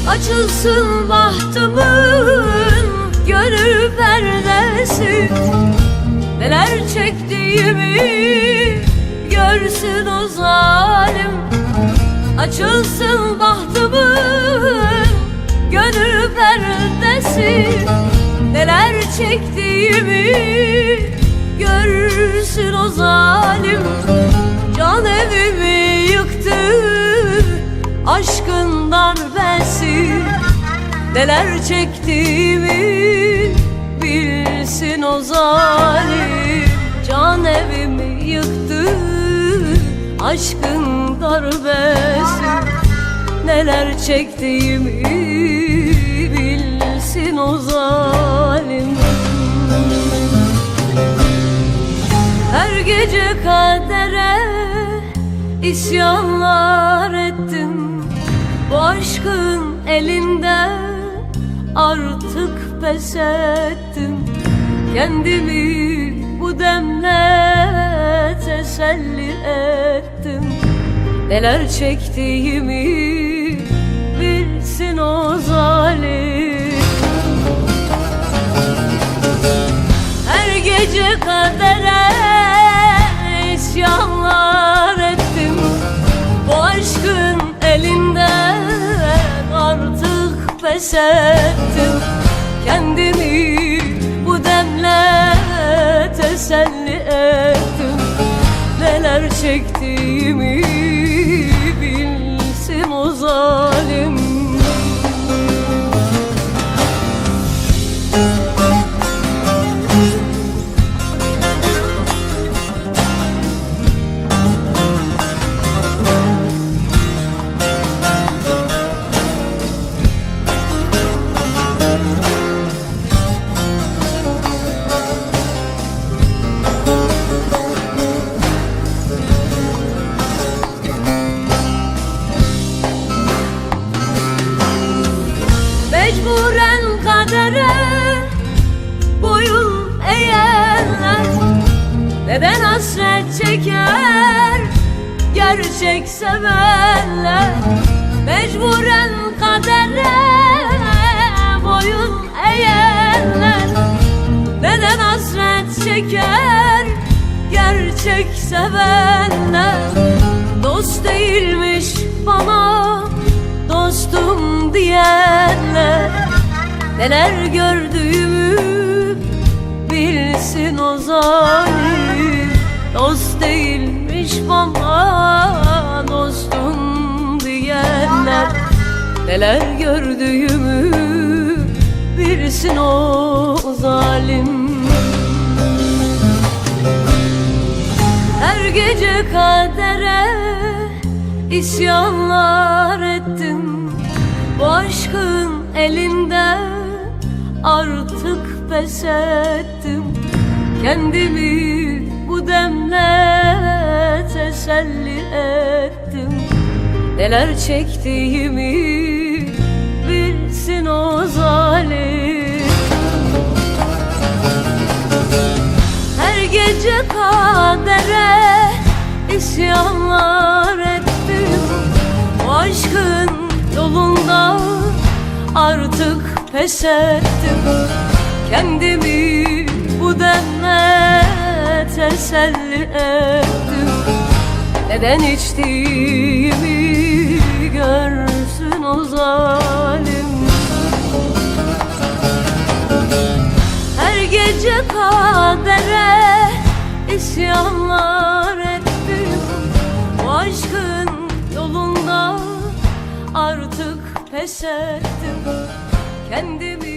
Açılsın bahtımın gönül perdesi, neler çektiğimi görsün o zalim. Açılsın bahtımın gönül perdesi, neler çektiğimi görsün o zalim. Can evimi yıktı aşkın darbesi, neler çektiğimi bilsin o zalim. Can evimi yıktı aşkın darbesi, neler çektiğimi bilsin o zalim. Her gece kadere isyanlar ettim, bu aşkın elinde artık pes ettim. Kendimi bu demle teselli ettim, neler çektiğimi bilsin o zalim. Her gece kadere isyanlar ettim, bu aşkın elinden artık pes ettim. Kendimi bu demle teselli ettim, neler çektiğimi bilsin o zalim. Mecburen kadere boyun eğenler neden hasret çeker gerçek sevenler? Mecburen kadere boyun eğenler neden hasret çeker gerçek sevenler? Dost değilmiş bana dostum diyenler, neler gördüğümü bilsin o zalim. Dost değilmiş bana dostum diyenler, neler gördüğümü bilsin o zalim. Her gece kadere isyanlar ettim, bu aşkın elinde artık pes ettim. Kendimi bu demle teselli ettim, neler çektiğimi bilsin o zalim. Her gece kadere isyanlar ettim, bu aşkın yolunda artık pes ettim. Kendimi bu denle teselli ettim, neden içtiğimi görsün o zalim. Her gece kadere isyanlar ettim, bu aşkın yolunda artık pes ettim. Kendimi